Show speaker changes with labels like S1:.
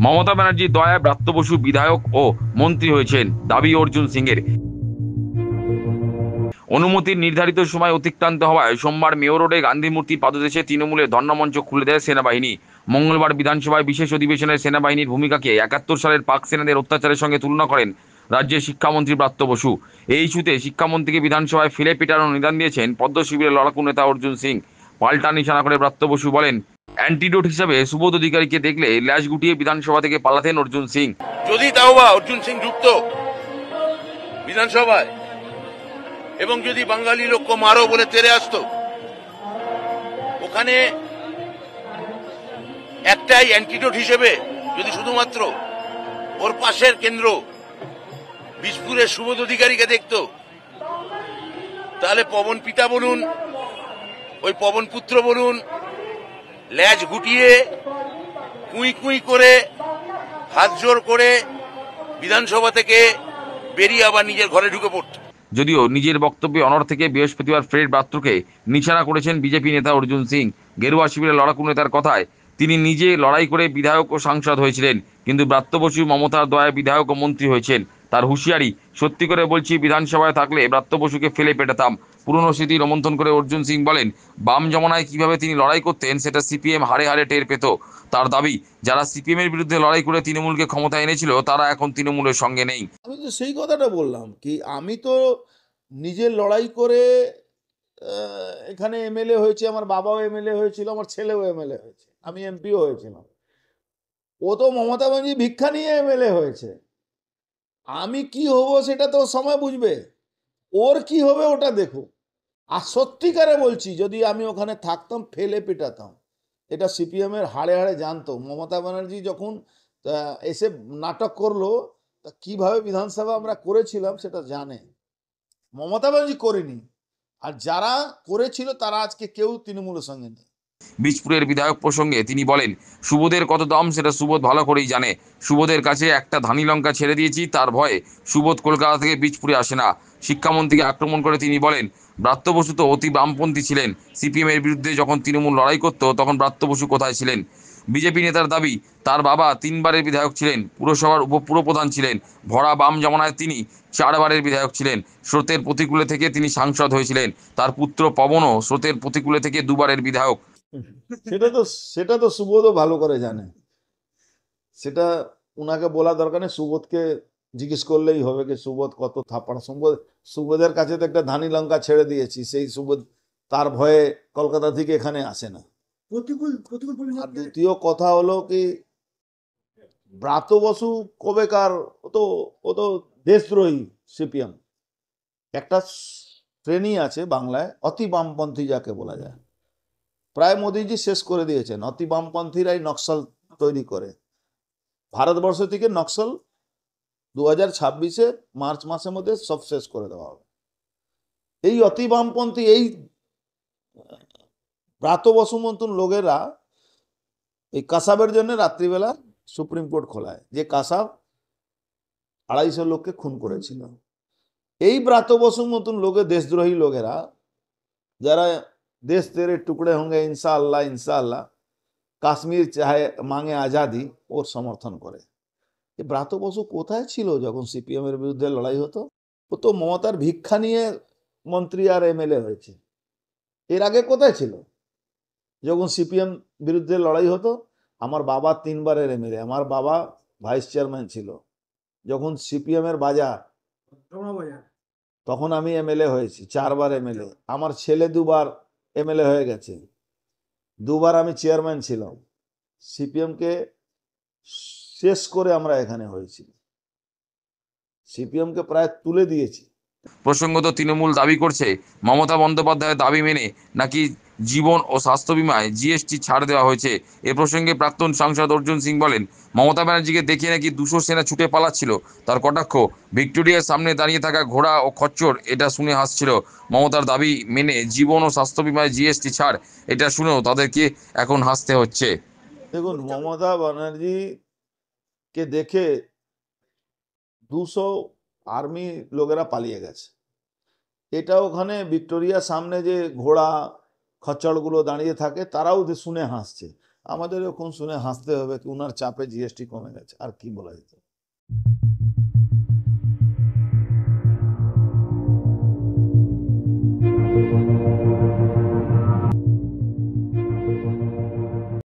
S1: মমতা ব্যানার্জির দয়ায় ব্রাত্য বসু বিধায়ক ও মন্ত্রী হয়েছেন, দাবি অর্জুন সিংয়ের। অনুমতির নির্ধারিত সময় অতিক্রান্ত হওয়ায় সোমবার মেয়র রোডে গান্ধী মূর্তির পাদদেশে তৃণমূলের ধর্ণামঞ্চ খুলে দেয় সেনাবাহিনী। মঙ্গলবার বিধানসভায় বিশেষ অধিবেশনে সেনাবাহিনীর ভূমিকাকে ৭১ সালের পাক সেনাদের অত্যাচারের সঙ্গে তুলনা করেন রাজ্যের শিক্ষামন্ত্রী ব্রাত্য বসু। এই ইস্যুতে শিক্ষামন্ত্রীকে বিধানসভায় ফেলে পিটানোর নিদান দিয়েছেন পদ্ম শিবিরের লড়াকু নেতা অর্জুন সিং। পাল্টা নিশানা করে ব্রাত্য বসু বলেন, অ্যান্টিডোট হিসাবে সুবোধ অধিকারীকে দেখলে ল্যাজ গুটিয়ে বিধানসভা থেকে পালাতেন অর্জুন সিং।
S2: যদি তাও বা অর্জুন সিং ঢুকত বিধানসভায় এবং যদি বাঙালি লোক মারো বলে তেরে আসতো, ওখানে একটাই অ্যান্টিডোট হিসেবে যদি শুধুমাত্র ওর পাশের কেন্দ্র বিজপুরের সুবোধ অধিকারীকে দেখতো, তাহলে পবন পিতা বলুন, ওই পবন পুত্র বলুন, ল্যাজ গুটিয়ে কুই কুই করে হাত জোর করে বিধানসভা থেকে বেরিয়ে আবার নিজের ঘরে ঢুকে পড়ত।
S1: যদিও নিজের বক্তব্যে অনড় থেকে বৃহস্পতিবার ফ্রেড ব্রাত্যকে নিশানা করেছেন বিজেপি নেতা অর্জুন সিং। গেরুয়া শিবিরের লড়াকু নেতার কথায়, তিনি নিজে লড়াই করে বিধায়ক ও সাংসদ হয়েছিলেন, কিন্তু ব্রাত্য বসু মমতার দয়ায় বিধায়ক ও মন্ত্রী হয়েছেন। তার হুঁশিয়ারি, সত্যি করে বলছি, বিধানসভায় থাকলে ব্রাত্য বসুকে ফেলে পেটাতাম। পুরনো স্মৃতি রোমন্থন করে অর্জুন সিং বলেন, বাম জমানায় কিভাবে তিনি লড়াই করতেন সেটা সিপিএম হাড়ে হাড়ে টের পেত। তার দাবি, যারা সিপিএম এর বিরুদ্ধে লড়াই করে তৃণমূলকে ক্ষমতায় এনেছিল তারা এখন তৃণমূলের সঙ্গে নেই।
S3: আমি তো সেই কথাটা বললাম কি, আমি তো নিজের লড়াই করে এখানে এমএলএ হয়েছে, আমার বাবাও এমএলএ হয়েছিল, আমার ছেলেও এমএলএ হয়েছে, আমি এমপিও হয়েছিলাম। ও তো মমতা ব্যানার্জি ভিক্ষা নিয়ে এমএলএ হয়েছে। আমি কি হব সেটা তো সময় বুঝবে, ওর কি হবে ওটা দেখো। আর সত্যিকারে বলছি, যদি আমি ওখানে থাকতাম ফেলে পেটাতাম। এটা সিপিএম এর হাড়ে হাড়ে জানতো। মমতা ব্যানার্জি যখন এসে নাটক করলো, তা কিভাবে বিধানসভা আমরা করেছিলাম সেটা জানে। মমতা ব্যানার্জি করেনি, আর যারা করেছিল তারা আজকে কেউ তৃণমূলের সঙ্গে নেই।
S1: বীজপুরের বিধায়ক প্রসঙ্গে তিনি বলেন, সুবোধের কত দাম সেটা সুবোধ ভালো করেই জানে। সুবোধের কাছে একটা ধানি লঙ্কা ছেড়ে দিয়েছি, তার ভয়ে সুবোধ কলকাতা থেকে বীজপুরে আসে না। শিক্ষামন্ত্রীকে আক্রমণ করে তিনি বলেন, ব্রাত্য বসু তো অতি বামপন্থী ছিলেন। সিপিএম এর বিরুদ্ধে যখন তৃণমূল লড়াই করত তখন ব্রাত্য বসু কোথায় ছিলেন? বিজেপি নেতার দাবি, তার বাবা ৩বারের বিধায়ক ছিলেন, পুরসভার উপপুরপ্রধান ছিলেন। ভরা বাম জমানায় তিনি ৪বারের বিধায়ক ছিলেন। স্রোতের প্রতিকূলে থেকে তিনি সাংসদ হয়েছিলেন। তার পুত্র পবনও স্রোতের প্রতিকূলে থেকে ২বারের বিধায়ক।
S3: সেটা তো সুবোধও ভালো করে জানে। সেটা উনাকে বলা দরকার নেই, সুবোধকে জিজ্ঞেস করলেই হবে যে সুবোধ কত থাপ্পড়। সুবোধের কাছে তো একটা ধানি লঙ্কা ছেড়ে দিয়েছি, সেই সুবোধ তার ভয়ে কলকাতা থেকে এখানে আসে না। আর দ্বিতীয় কথা হলো কি, ব্রাত্য বসু কবেকার, ও তো দেশদ্রোহী। সিপিএম একটা শ্রেণী আছে বাংলায়, অতি বামপন্থী যাকে বলা যায়, প্রায় মোদিজি শেষ করে দিয়েছেন। অতি বামপন্থীরাই নকশাল তৈরি করে। ভারতবর্ষ থেকে নকশাল 2026-এ মার্চ মাসের মধ্যে সব শেষ করে দেওয়া হবে। এই অতি বামপন্থী এই ব্রাত্য বসু মতন লোকেরা এই কাসাবের জন্য রাত্রিবেলা সুপ্রিম কোর্ট খোলায়, যে কাসাব ২৫০ লোককে খুন করেছিল। এই ব্রাত্য বসুর মতন লোকের, দেশদ্রোহী লোকেরা, যারা দেশ তেরে টুকড়ে হোঙ্গে ইনশাআল্লাহ ইনশাআল্লাহ, কাশ্মীর চাহে মাঙে আজাদি, ওর সমর্থন করে। এই ব্রাত্য বসু কোথায় ছিল যখন সিপিএম এর বিরুদ্ধে লড়াই হতো? ও তো মমতার ভিক্ষা নিয়ে মন্ত্রী আর এমএলএ হয়েছে। এর আগে কোথায় ছিল যখন সিপিএম বিরুদ্ধে লড়াই হতো? আমার বাবা ৩বারের এমএলএ, আমার বাবা ভাইস চেয়ারম্যান ছিল যখন সিপিএম এর বাজার, তখন আমি এমএলএ হয়েছি, ৪বার এমএলএ। আমার ছেলে ২বার এমএলএ হয়ে গেছে, ২বার আমি চেয়ারম্যান ছিলাম। সিপিএমকে শেষ করে আমরা এখানে হয়েছি, সিপিএমকে প্রায় তুলে দিয়েছি।
S1: প্রসঙ্গত তৃণমূল দাবি করছে, মমতা বন্দ্যোপাধ্যায়ের দাবি মেনে নাকি জীবন ও স্বাস্থ্য বিমায় জিএসটি ছাড় দেওয়া হয়েছে। এ প্রসঙ্গে প্রাক্তন সাংসদ অর্জুন সিং বলেন, মমতা ব্যানার্জিকে দেখিয়ে নাকি ২০০ সেনা ছুটে পালাচ্ছিল। তার কটাক্ষ, ভিক্টোরিয়ার সামনে দাঁড়িয়ে থাকা ঘোড়া ও খচ্চর এটা শুনে হাসছিল। মমতার দাবি মেনে জীবন ও স্বাস্থ্য বিমায় জিএসটি ছাড়, এটা শুনেও তাদেরকে এখন হাসতে হচ্ছে।
S3: দেখুন, মমতা ব্যানার্জিকে দেখে ২০০ আর্মি লোকেরা পালিয়ে গেছে। এটা ওখানে ভিক্টোরিয়ার সামনে যে ঘোড়া খচ্চড়গুলো দাঁড়িয়ে থাকে, তারাও শুনে হাসছে। আমাদের এখন শুনে হাসতে হবে কি উনার চাপে জিএসটি কমে গেছে, আর কি বলা যেত।